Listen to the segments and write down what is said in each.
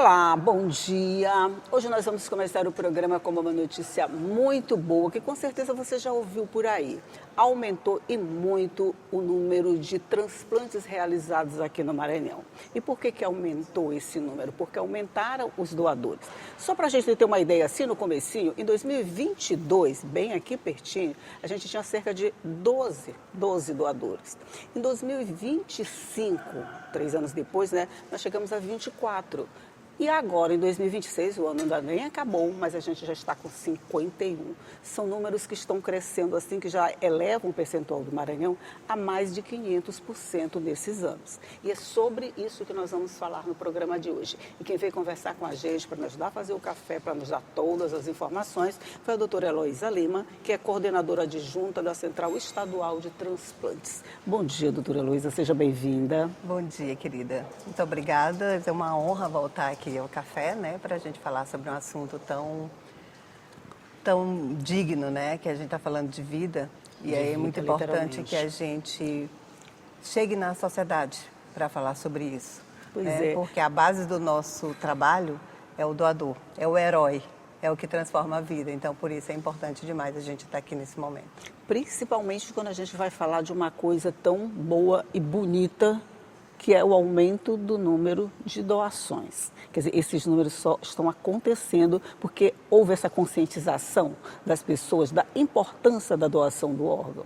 Olá, bom dia. Hoje nós vamos começar o programa com uma notícia muito boa, que com certeza você já ouviu por aí. Aumentou e muito o número de transplantes realizados aqui no Maranhão. E por que aumentou esse número? Porque aumentaram os doadores. Só para a gente ter uma ideia, assim no comecinho, em 2022, bem aqui pertinho, a gente tinha cerca de 12 doadores. Em 2025, 3 anos depois, nós chegamos a 24. E agora, em 2026, o ano ainda nem acabou, mas a gente já está com 51. São números que estão crescendo assim, que já elevam o percentual do Maranhão a mais de 500% nesses anos. E é sobre isso que nós vamos falar no programa de hoje. E quem veio conversar com a gente para nos ajudar a fazer o café, para nos dar todas as informações, foi a doutora Heloísa Lima, que é coordenadora adjunta da Central Estadual de Transplantes. Bom dia, doutora Heloísa, seja bem-vinda. Bom dia, querida. Muito obrigada. É uma honra voltar aqui ao café, para a gente falar sobre um assunto tão digno, que a gente está falando de vida. E aí é muito importante que a gente chegue na sociedade para falar sobre isso. Pois é. Porque a base do nosso trabalho é o doador, é o herói, é o que transforma a vida. Então, por isso é importante demais a gente estar aqui nesse momento. Principalmente quando a gente vai falar de uma coisa tão boa e bonita, que é o aumento do número de doações. Quer dizer, esses números só estão acontecendo porque houve essa conscientização das pessoas da importância da doação do órgão.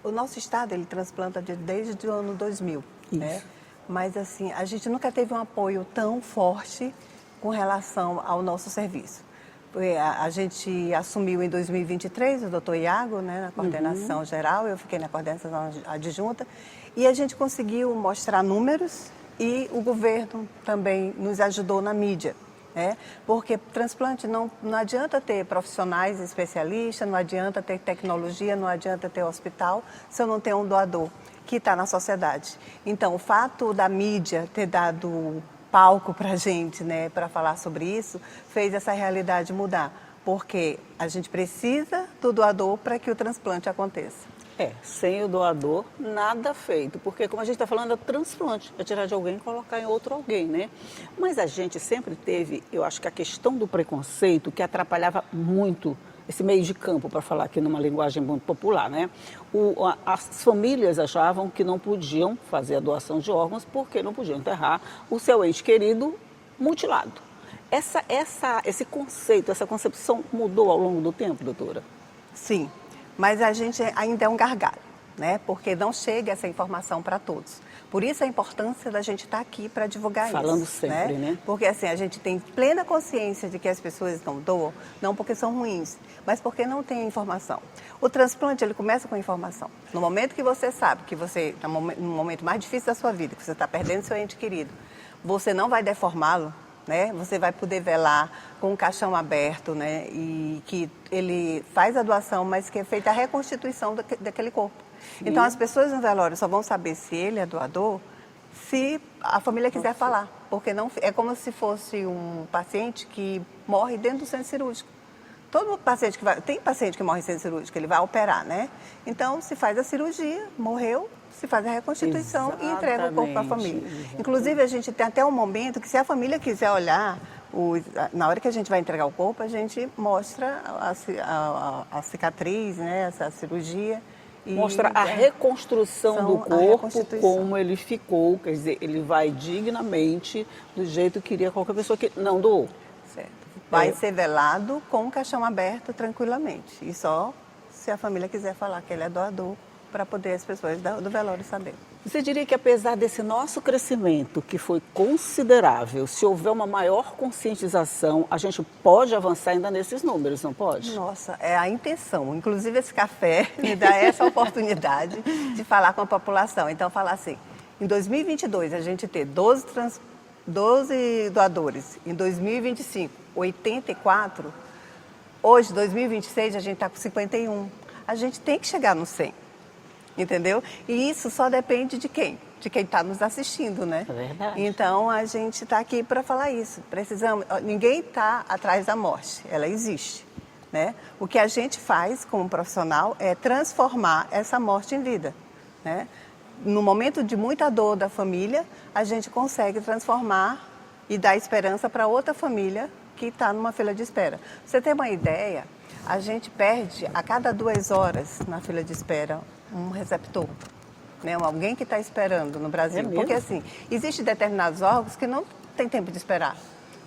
O nosso estado, ele transplanta desde o ano 2000, Mas, assim, a gente nunca teve um apoio tão forte com relação ao nosso serviço. A gente assumiu em 2023 o doutor Iago, na coordenação geral, eu fiquei na coordenação adjunta, e a gente conseguiu mostrar números e o governo também nos ajudou na mídia. Porque transplante não adianta ter profissionais especialistas, não adianta ter tecnologia, não adianta ter hospital, se eu não tenho um doador que está na sociedade. Então, o fato da mídia ter dado palco para a gente, para falar sobre isso, fez essa realidade mudar, porque a gente precisa do doador para que o transplante aconteça. Sem o doador, nada feito, porque como a gente está falando, é transplante, é tirar de alguém e colocar em outro alguém, Mas a gente sempre teve, eu acho que a questão do preconceito que atrapalhava muito esse meio de campo, para falar aqui numa linguagem muito popular, As famílias achavam que não podiam fazer a doação de órgãos porque não podiam enterrar o seu ente querido mutilado. Esse conceito, essa concepção mudou ao longo do tempo, doutora? Sim, mas a gente ainda é um gargalo, Porque não chega essa informação para todos. Por isso a importância da gente estar aqui para divulgar isso. Falando sempre, Porque assim, a gente tem plena consciência de que as pessoas não doam, não porque são ruins, mas porque não tem informação. O transplante, ele começa com informação. No momento que você sabe que você, no momento mais difícil da sua vida, que você está perdendo seu ente querido, você não vai deformá-lo, Você vai poder velar com o caixão aberto, E que ele faz a doação, mas que é feita a reconstituição daquele corpo. Sim. Então, as pessoas no velório só vão saber se ele é doador se a família quiser falar. Porque não, é como se fosse um paciente que morre dentro do centro cirúrgico. Todo paciente tem paciente que morre em centro cirúrgico, ele vai operar, Então, se faz a cirurgia, morreu, se faz a reconstituição. Exatamente. E entrega o corpo para a família. Exatamente. Inclusive, a gente tem até um momento que, se a família quiser olhar, na hora que a gente vai entregar o corpo, a gente mostra a cicatriz, essa cirurgia. Mostra a reconstrução do corpo, como ele ficou, quer dizer, ele vai dignamente do jeito que queria qualquer pessoa que não doou. Certo. Vai ser velado com o caixão aberto tranquilamente. E só se a família quiser falar que ele é doador, para poder as pessoas do velório saber. Você diria que apesar desse nosso crescimento, que foi considerável, se houver uma maior conscientização, a gente pode avançar ainda nesses números, não pode? Nossa, é a intenção. Inclusive esse café me dá essa oportunidade de falar com a população. Então, falar assim, em 2022 a gente ter 12 doadores, em 2025, 84, hoje, 2026, a gente está com 51. A gente tem que chegar no 100. Entendeu? E isso só depende de quem? De quem está nos assistindo, É verdade. Então, a gente está aqui para falar isso. Ninguém está atrás da morte, ela existe, O que a gente faz como profissional é transformar essa morte em vida, No momento de muita dor da família, a gente consegue transformar e dar esperança para outra família que está numa fila de espera. Pra você ter uma ideia, a gente perde a cada 2 horas na fila de espera um receptor, né? Alguém que está esperando no Brasil. É Porque assim, existem determinados órgãos que não tem tempo de esperar.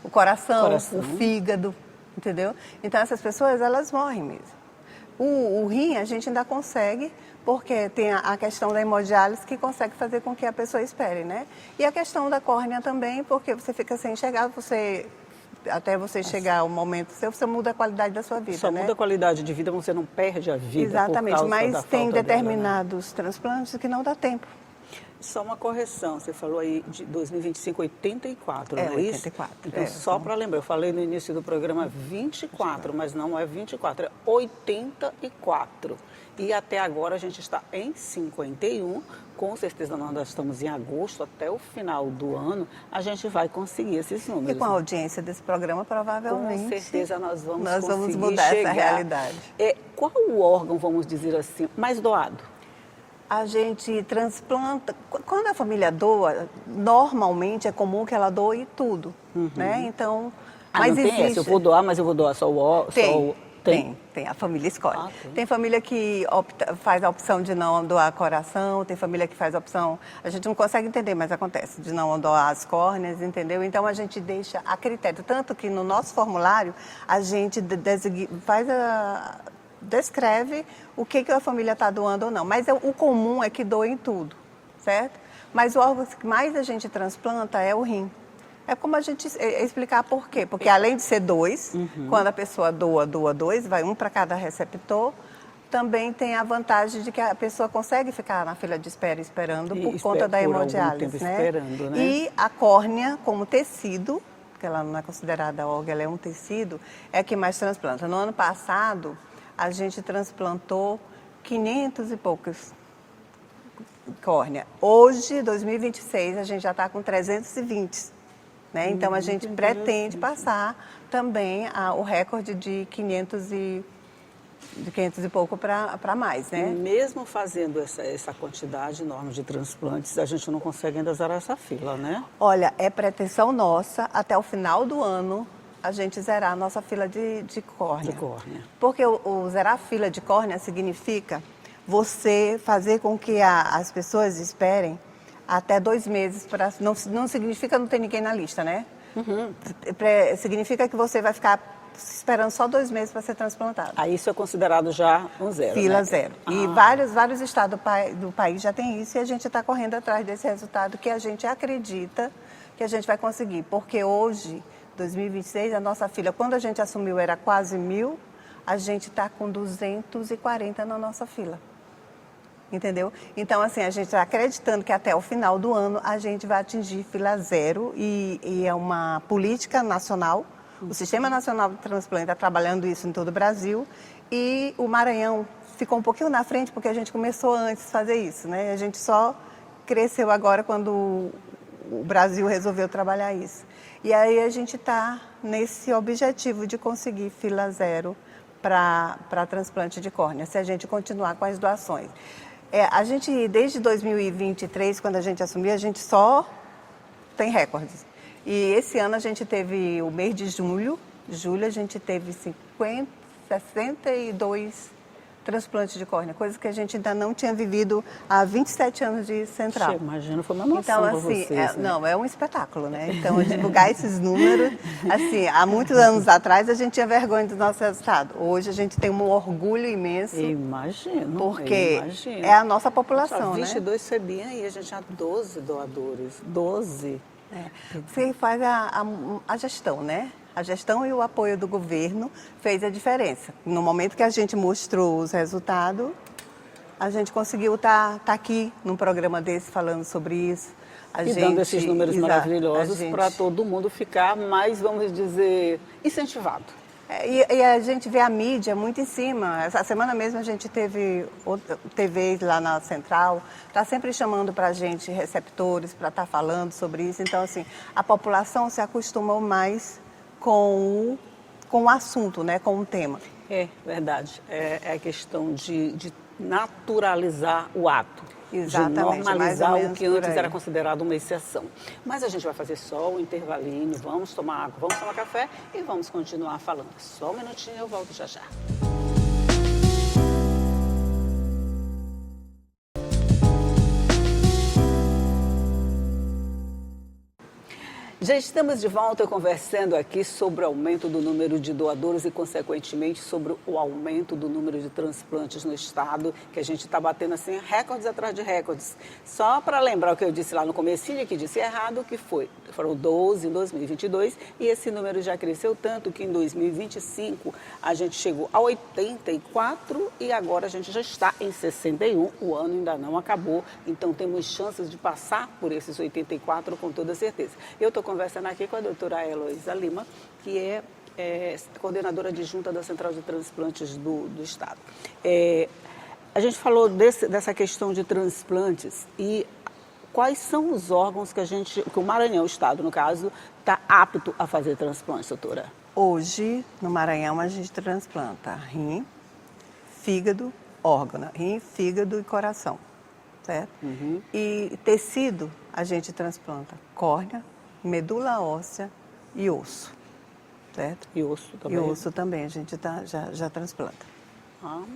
O coração, o fígado, entendeu? Então essas pessoas, elas morrem mesmo. O rim a gente ainda consegue, porque tem a questão da hemodiálise que consegue fazer com que a pessoa espere, né? E a questão da córnea também, porque você fica sem enxergar, até você chegar ao momento seu, você muda a qualidade da sua vida, Só né? muda a qualidade de vida, você não perde a vida. Exatamente, por causa mas da tem falta determinados transplantes que não dá tempo. Só uma correção, você falou aí de 2025, 84, não é isso? 84. Então, só para lembrar, eu falei no início do programa 24, mas não é 24, é 84. E até agora a gente está em 51, com certeza nós estamos em agosto, até o final do ano, a gente vai conseguir esses números. E com a audiência desse programa, provavelmente, com certeza nós vamos mudar chegar. essa realidade. Qual o órgão, vamos dizer assim, mais doado? A gente transplanta, quando a família doa, normalmente é comum que ela doe tudo, né? Então, mas não tem essa, eu vou doar, mas eu vou doar só o... Tem, a família escolhe. Tem família que faz a opção de não doar coração, tem família que faz a opção, a gente não consegue entender, mas acontece, de não doar as córneas, entendeu? Então a gente deixa a critério, tanto que no nosso formulário a gente descreve o que a família está doando ou não. Mas o comum é que doem tudo, certo? Mas o órgão que mais a gente transplanta é o rim. É como a gente explicar por quê. Porque além de ser 2, quando a pessoa doa 2, vai um para cada receptor, também tem a vantagem de que a pessoa consegue ficar na fila de espera esperando por conta da hemodiálise, né? Esperando, né? E a córnea, como tecido, que ela não é considerada órgão, ela é um tecido, é que mais transplanta. No ano passado, a gente transplantou 500 e poucas córneas. Hoje, 2026, a gente já está com 320. Né? Então, a gente pretende passar também o recorde de 500 e pouco para mais, né? Mesmo fazendo essa quantidade enorme de transplantes, a gente não consegue ainda zerar essa fila, né? Olha, é pretensão nossa, até o final do ano, a gente zerar a nossa fila de córnea. Porque o zerar a fila de córnea significa você fazer com que as pessoas esperem até 2 meses. Não significa não ter ninguém na lista, né? Significa que você vai ficar esperando só 2 meses para ser transplantado. Aí isso é considerado já um zero, fila, né? Zero. E vários estados do país já tem isso e a gente está correndo atrás desse resultado que a gente acredita que a gente vai conseguir. Porque hoje, 2026, a nossa fila, quando a gente assumiu era quase 1.000, a gente está com 240 na nossa fila. Entendeu? Então, assim, a gente está acreditando que até o final do ano a gente vai atingir fila zero e é uma política nacional. O Sistema Nacional de Transplante está trabalhando isso em todo o Brasil e o Maranhão ficou um pouquinho na frente porque a gente começou antes de fazer isso, né? A gente só cresceu agora quando o Brasil resolveu trabalhar isso. E aí a gente está nesse objetivo de conseguir fila zero para transplante de córnea, se a gente continuar com as doações. A gente, desde 2023, quando a gente assumiu, a gente só tem recordes. E esse ano a gente teve o mês de julho a gente teve 62 transplantes de córnea, coisa que a gente ainda não tinha vivido há 27 anos de Central. Imagina, foi uma emoção então, para assim, vocês, né? Não, é um espetáculo, né? Então, divulgar esses números, assim, há muitos anos atrás a gente tinha vergonha do nosso resultado. Hoje a gente tem um orgulho imenso. Imagino. Porque é a nossa população, 22 foi bem aí, a gente tinha 12 doadores. 12. Você faz a gestão, né? A gestão e o apoio do governo fez a diferença. No momento que a gente mostrou os resultados, a gente conseguiu estar aqui num programa desse falando sobre isso. Dando esses números maravilhosos para todo mundo ficar mais, vamos dizer, incentivado. E a gente vê a mídia muito em cima. Essa semana mesmo a gente teve TVs lá na Central, está sempre chamando para a gente receptores para estar falando sobre isso. Então, assim, a população se acostumou mais com o assunto, né, com o tema. É verdade. É a questão de naturalizar o ato. Exatamente, de mais ou normalizar o menos que por antes aí. era considerado uma exceção. Mas a gente vai fazer só um intervalinho, vamos tomar água, vamos tomar café e vamos continuar falando. Só um minutinho, eu volto já já. Já estamos de volta conversando aqui sobre o aumento do número de doadores e, consequentemente, sobre o aumento do número de transplantes no estado, que a gente está batendo assim recordes atrás de recordes. Só para lembrar o que eu disse lá no comecinho, que disse errado, que foram 12 em 2022 e esse número já cresceu tanto que em 2025 a gente chegou a 84 e agora a gente já está em 61, o ano ainda não acabou, então temos chances de passar por esses 84 com toda certeza. Eu estou conversando aqui com a doutora Heloísa Lima, que é coordenadora adjunta da Central de Transplantes do Estado. A gente falou dessa questão de transplantes e quais são os órgãos que o Maranhão, o Estado, no caso, está apto a fazer transplantes, doutora? Hoje, no Maranhão, a gente transplanta rim, fígado, órgão, rim, fígado e coração, certo? Uhum. E tecido, a gente transplanta córnea, medula óssea e osso, certo? E osso também? E osso também, a gente já transplanta.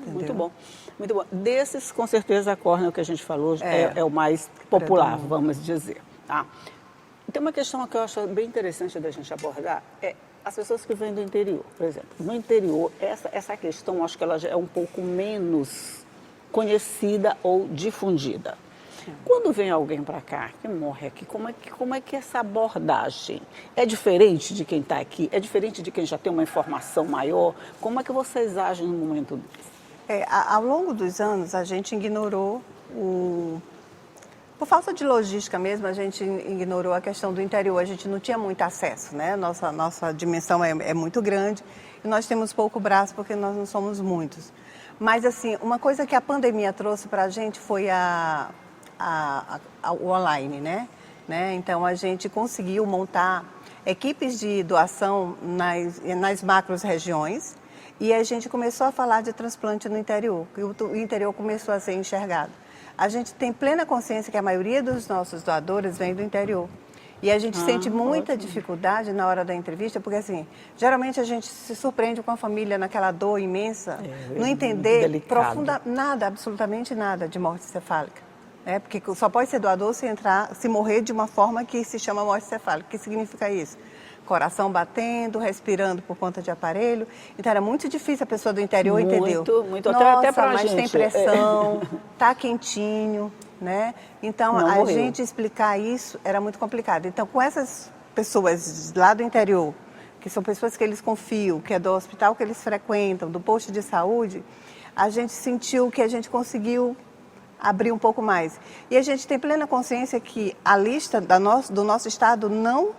Muito bom, muito bom. Desses, com certeza, a córnea, o que a gente falou, é o mais popular, vamos dizer. Tá? Tem uma questão que eu acho bem interessante da gente abordar, as pessoas que vêm do interior, por exemplo. No interior, essa questão, acho que ela já é um pouco menos conhecida ou difundida. Quando vem alguém para cá, que morre aqui, como é que essa abordagem é diferente de quem está aqui? É diferente de quem já tem uma informação maior? Como é que vocês agem no momento desse? Ao longo dos anos, a gente ignorou por falta de logística mesmo, a gente ignorou a questão do interior. A gente não tinha muito acesso, né? Nossa dimensão é muito grande e nós temos pouco braço porque nós não somos muitos. Mas, assim, uma coisa que a pandemia trouxe para a gente foi o online, né? Então, a gente conseguiu montar equipes de doação nas macros regiões e a gente começou a falar de transplante no interior, e o interior começou a ser enxergado. A gente tem plena consciência que a maioria dos nossos doadores vem do interior. E a gente sente muita dificuldade na hora da entrevista, porque assim, geralmente a gente se surpreende com a família naquela dor imensa, não entender absolutamente nada de morte cefálica. Porque só pode ser doador se morrer de uma forma que se chama morte cefálica. O que significa isso? Coração batendo, respirando por conta de aparelho. Então era muito difícil a pessoa do interior entender. Muito, Nossa, até pra mas gente. Tem pressão, tá quentinho, né? Então Não a morreu. gente explicar isso era muito complicado. Então com essas pessoas lá do interior, que são pessoas que eles confiam, que é do hospital que eles frequentam, do posto de saúde, a gente sentiu que a gente conseguiu abrir um pouco mais. E a gente tem plena consciência que a lista do nosso estado não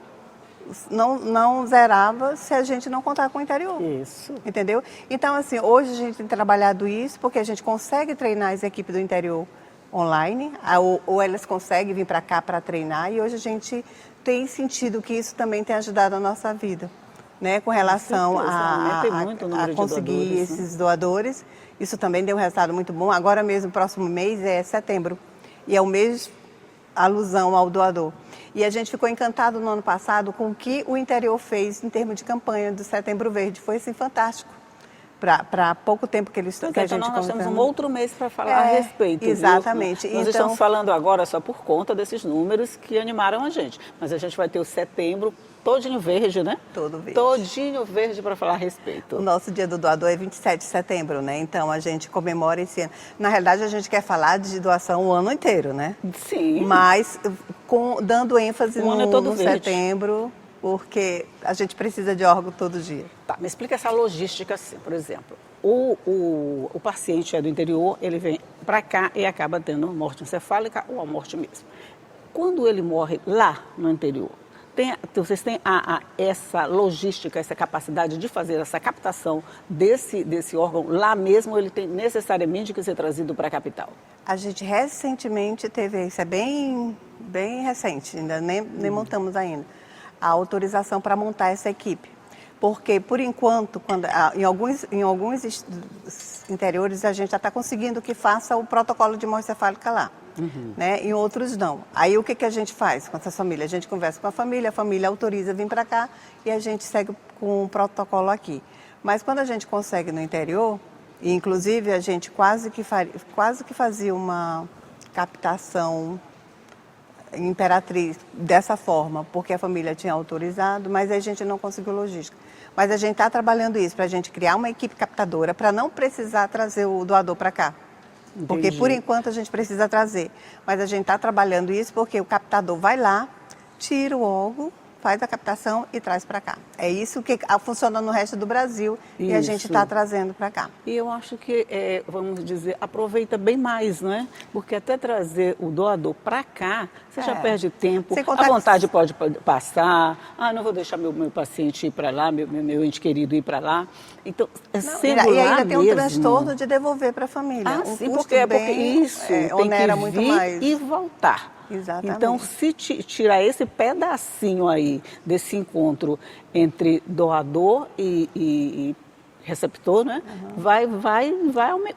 zerava se a gente não contar com o interior. Isso. Entendeu? Então, assim, hoje a gente tem trabalhado isso porque a gente consegue treinar as equipes do interior online, ou elas conseguem vir para cá para treinar, e hoje a gente tem sentido que isso também tem ajudado a nossa vida, né? Com relação a conseguir esses doadores. Isso também deu um resultado muito bom. Agora mesmo, próximo mês é setembro, e é o mês alusão ao doador. E a gente ficou encantado no ano passado com o que o interior fez em termos de campanha do Setembro Verde. Foi assim fantástico. Para pouco tempo que eles que a gente nós temos um outro mês para falar a respeito. Exatamente. Nós estamos falando agora só por conta desses números que animaram a gente. Mas a gente vai ter o setembro todinho verde, né? Todo verde. Todinho verde para falar a respeito. O nosso dia do doador é 27 de setembro, né? Então a gente comemora esse ano. Na realidade, a gente quer falar de doação o ano inteiro, né? Sim. Mas dando ênfase no verde. setembro, porque a gente precisa de órgão todo dia. Tá, me explica essa logística assim, por exemplo. O paciente é do interior, ele vem para cá e acaba tendo morte encefálica ou a morte mesmo. Quando ele morre lá no interior, vocês têm essa logística, essa capacidade de fazer essa captação desse órgão lá mesmo, ou ele tem necessariamente que ser trazido para a capital? A gente recentemente teve, isso é bem recente, ainda nem montamos ainda, a autorização para montar essa equipe. Porque, por enquanto, em alguns interiores, a gente já está conseguindo que faça o protocolo de morte cefálica lá. né? Em outros não. Aí o que a gente faz com essa família? A gente conversa com a família autoriza vir para cá e a gente segue com o protocolo aqui. Mas quando a gente consegue no interior, e inclusive a gente quase que fazia uma captação em Imperatriz dessa forma, porque a família tinha autorizado, mas a gente não conseguiu logística. Mas a gente está trabalhando isso, para a gente criar uma equipe captadora, para não precisar trazer o doador para cá. Entendi. Porque, por enquanto, a gente precisa trazer. Mas a gente está trabalhando isso porque o captador vai lá, tira o órgão, faz a captação e traz para cá. É isso que funciona no resto do Brasil e a gente está trazendo para cá. E eu acho que, vamos dizer, aproveita bem mais, não é? Porque até trazer o doador para cá, você já perde tempo, a vontade pode passar, não vou deixar meu paciente ir para lá, meu ente querido ir para lá. Então, e ainda tem um transtorno de devolver para a família. Sim, porque isso tem onera que muito vir mais. E voltar. Exatamente. Então, se tirar esse pedacinho aí desse encontro entre doador e receptor, né?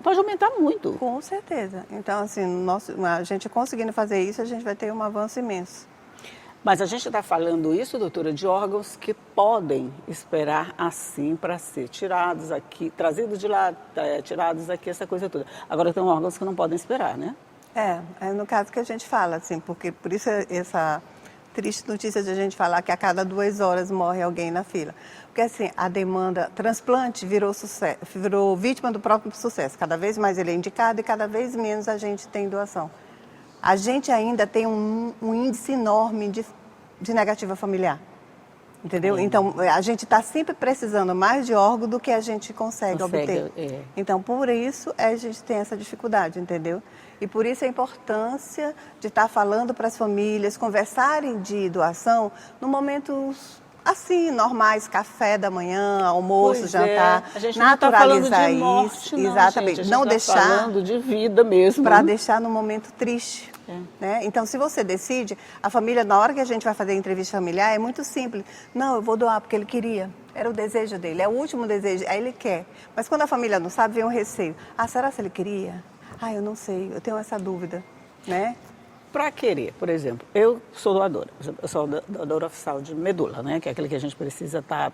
Pode aumentar muito. Com certeza. Então, assim, a gente conseguindo fazer isso, a gente vai ter um avanço imenso. Mas a gente está falando isso, doutora, de órgãos que podem esperar assim para ser tirados aqui, trazidos de lá, tirados aqui, essa coisa toda. Agora tem órgãos que não podem esperar, né? É no caso que a gente fala, assim, porque por isso essa triste notícia de a gente falar que a cada 2 horas morre alguém na fila. Porque assim, a demanda, transplante virou vítima do próprio sucesso. Cada vez mais ele é indicado e cada vez menos a gente tem doação. A gente ainda tem um índice enorme de negativa familiar. Entendeu? Então, a gente está sempre precisando mais de órgão do que a gente consegue obter. Então, por isso, a gente tem essa dificuldade, entendeu? E por isso a importância de estar falando para as famílias, conversarem de doação no momentos assim, normais, café da manhã, almoço, jantar, a gente naturalizar não tá falando de morte, isso, não, exatamente, gente, não tá deixar falando de vida mesmo, para deixar no momento triste. Né? Então, se você decide, a família, na hora que a gente vai fazer a entrevista familiar, é muito simples. Não, eu vou doar porque ele queria. Era o desejo dele, é o último desejo, aí ele quer. Mas quando a família não sabe, vem um receio. Será que ele queria? Eu não sei, eu tenho essa dúvida, né? Para querer, por exemplo, eu sou doadora. Eu sou doadora oficial de medula, né? Que é aquele que a gente precisa estar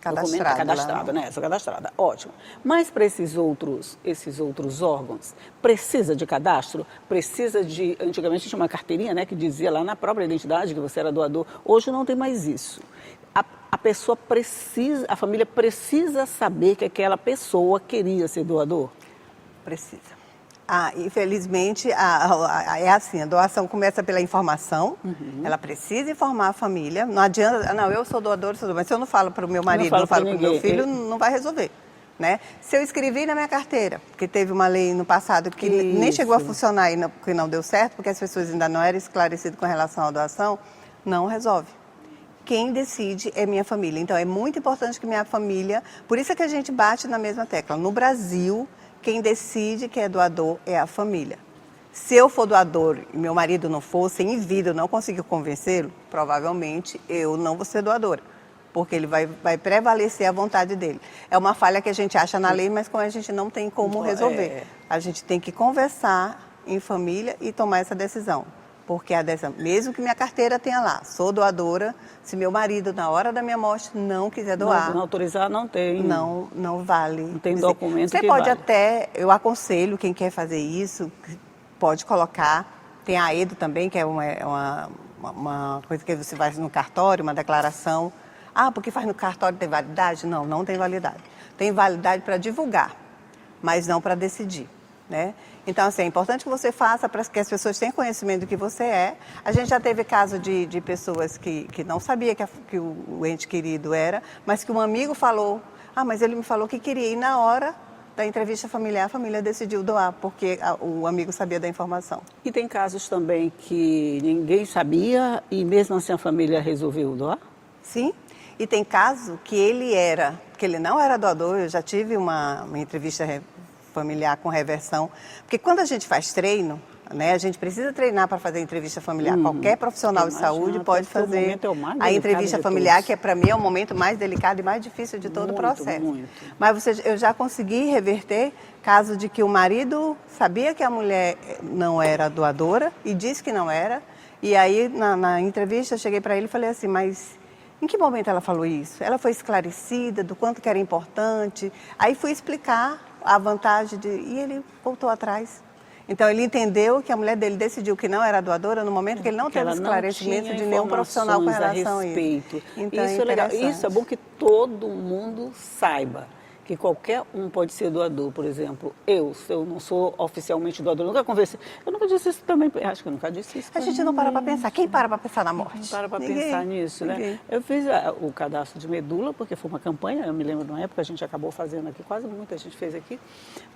cadastrado, né? Sou cadastrada, ótimo. Mas para esses outros órgãos, precisa de cadastro? Precisa de... Antigamente tinha uma carteirinha, né? Que dizia lá na própria identidade que você era doador. Hoje não tem mais isso. A pessoa precisa, a família precisa saber que aquela pessoa queria ser doador? Precisa. Infelizmente, é assim, a doação começa pela informação, ela precisa informar a família, não adianta, eu sou doador, mas se eu não falo para o meu marido, não falo para o meu filho, não vai resolver. Né? Se eu escrevi na minha carteira, porque teve uma lei no passado que nem chegou a funcionar e que não deu certo, porque as pessoas ainda não eram esclarecidas com relação à doação, não resolve. Quem decide é minha família. Então, é muito importante que minha família... Por isso é que a gente bate na mesma tecla. No Brasil, quem decide que é doador é a família. Se eu for doador e meu marido não for, sem vida, eu não conseguir convencê-lo, provavelmente eu não vou ser doadora. Porque ele vai prevalecer a vontade dele. É uma falha que a gente acha na lei, mas como a gente não tem como resolver. A gente tem que conversar em família e tomar essa decisão. Porque mesmo que minha carteira tenha lá, sou doadora, se meu marido, na hora da minha morte, não quiser doar... Não autorizar, não tem. Não vale. Não tem documento que vale. Você pode eu aconselho quem quer fazer isso, pode colocar. Tem a EDO também, que é uma coisa que você faz no cartório, uma declaração. Porque faz no cartório tem validade? Não tem validade. Tem validade para divulgar, mas não para decidir, né? Então, assim, é importante que você faça para que as pessoas tenham conhecimento do que você é. A gente já teve caso de pessoas que não sabia que o ente querido era, mas que um amigo falou, mas ele me falou que queria. E na hora da entrevista familiar, a família decidiu doar, porque o amigo sabia da informação. E tem casos também que ninguém sabia e mesmo assim a família resolveu doar? Sim. E tem caso que ele não era doador. Eu já tive uma entrevista familiar com reversão, porque quando a gente faz treino, né? A gente precisa treinar para fazer entrevista familiar. Qualquer profissional de saúde pode fazer a entrevista familiar, que para mim é o momento mais delicado e mais difícil de todo o processo. Muito. Mas eu já consegui reverter caso de que o marido sabia que a mulher não era doadora e disse que não era. E aí, na entrevista, eu cheguei para ele e falei assim, mas em que momento ela falou isso? Ela foi esclarecida do quanto que era importante. Aí fui explicar a vantagem e ele voltou atrás. Então, ele entendeu que a mulher dele decidiu que não era doadora no momento que ele não teve esclarecimento de nenhum profissional com relação a isso. Então, isso é legal. Isso é bom que todo mundo saiba que qualquer um pode ser doador. Por exemplo, se eu não sou oficialmente doador, nunca conversei. Eu nunca disse isso também, acho que eu nunca disse isso. A gente não para para pensar. Quem para pensar na morte? Não para para pensar nisso, né? Eu fiz o cadastro de medula, porque foi uma campanha, eu me lembro de uma época, a gente acabou fazendo aqui, quase muita gente fez aqui.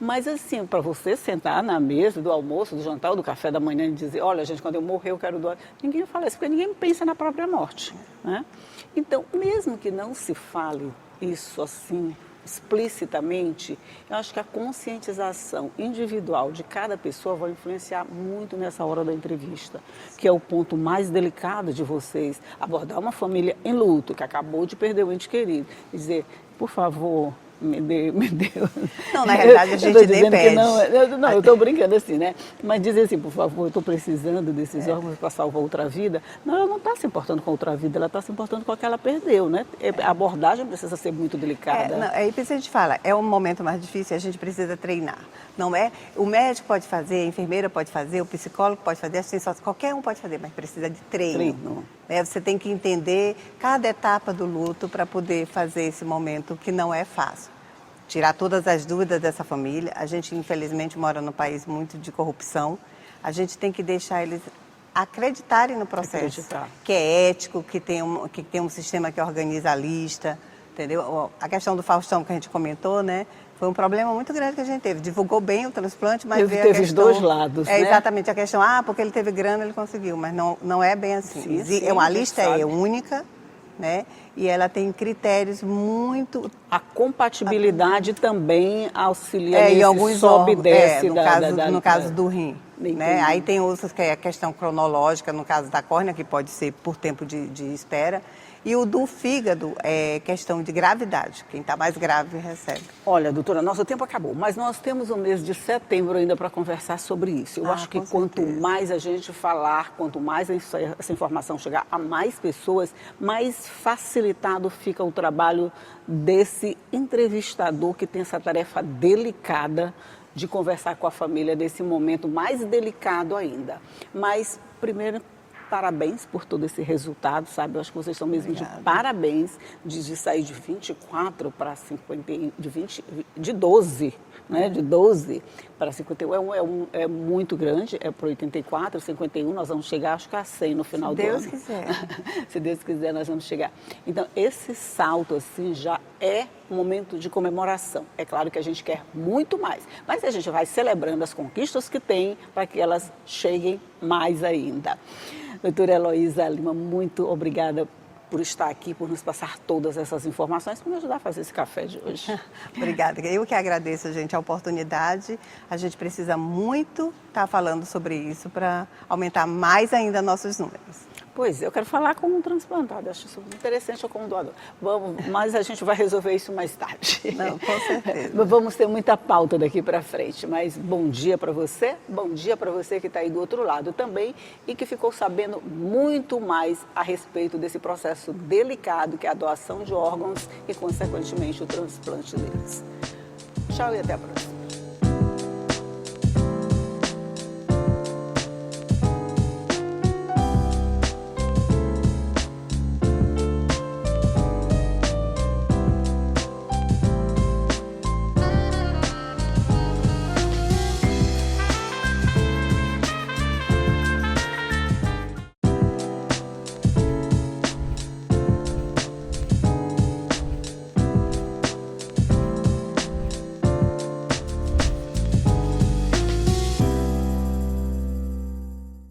Mas assim, para você sentar na mesa do almoço, do jantar, ou do café da manhã e dizer, olha gente, quando eu morrer eu quero doar, ninguém fala isso, porque ninguém pensa na própria morte, né? Então, mesmo que não se fale isso assim, explicitamente, eu acho que a conscientização individual de cada pessoa vai influenciar muito nessa hora da entrevista, que é o ponto mais delicado de vocês, abordar uma família em luto, que acabou de perder o ente querido, e dizer, por favor, me deu. Não, na realidade a gente nem pede. Não, eu estou brincando assim, né? Mas dizer assim, por favor, eu estou precisando desses órgãos para salvar outra vida. Não, ela não está se importando com outra vida, ela está se importando com a que ela perdeu, né? A abordagem precisa ser muito delicada. Aí a gente fala, é um momento mais difícil, a gente precisa treinar. Não é? O médico pode fazer, a enfermeira pode fazer, o psicólogo pode fazer, qualquer um pode fazer, mas precisa de treino. Você tem que entender cada etapa do luto para poder fazer esse momento que não é fácil. Tirar todas as dúvidas dessa família. A gente, infelizmente, mora num país muito de corrupção. A gente tem que deixar eles acreditarem no processo, que é ético, que tem um sistema que organiza a lista, entendeu? A questão do Faustão que a gente comentou, né? Foi um problema muito grande que a gente teve. Divulgou bem o transplante, mas teve os dois lados, né? Exatamente, a questão, porque ele teve grana, ele conseguiu, mas não é bem assim. Sim, uma lista é única, né? E ela tem critérios muito... A compatibilidade também auxilia em alguns sobe e desce. No caso do rim. Né? Aí tem outros que é a questão cronológica, no caso da córnea, que pode ser por tempo de espera. E o do fígado é questão de gravidade. Quem está mais grave recebe. Olha, doutora, nosso tempo acabou, mas nós temos o mês de setembro ainda para conversar sobre isso. Eu acho que quanto mais a gente falar, quanto mais essa informação chegar a mais pessoas, mais facilitado fica o trabalho desse entrevistador que tem essa tarefa delicada de conversar com a família desse momento mais delicado ainda. Mas, primeiro, parabéns por todo esse resultado, sabe? Eu acho que vocês estão mesmo de parabéns de sair de 24 para 50, de 12, né? De 12 para 51 é muito grande, é para 84, 51, nós vamos chegar, acho que a 100 no final do ano. Se Deus quiser. Se Deus quiser, nós vamos chegar. Então, esse salto, assim, já é um momento de comemoração. É claro que a gente quer muito mais, mas a gente vai celebrando as conquistas que tem para que elas cheguem mais ainda. Doutora Heloísa Lima, muito obrigada por estar aqui, por nos passar todas essas informações, por me ajudar a fazer esse café de hoje. Obrigada. Eu que agradeço, gente, a oportunidade. A gente precisa muito estar falando sobre isso para aumentar mais ainda nossos números. Pois, eu quero falar como um transplantado, acho isso interessante, ou como doador. Mas a gente vai resolver isso mais tarde. Não, com certeza. Vamos ter muita pauta daqui para frente, mas bom dia para você que está aí do outro lado também e que ficou sabendo muito mais a respeito desse processo delicado que é a doação de órgãos e, consequentemente, o transplante deles. Tchau e até a próxima.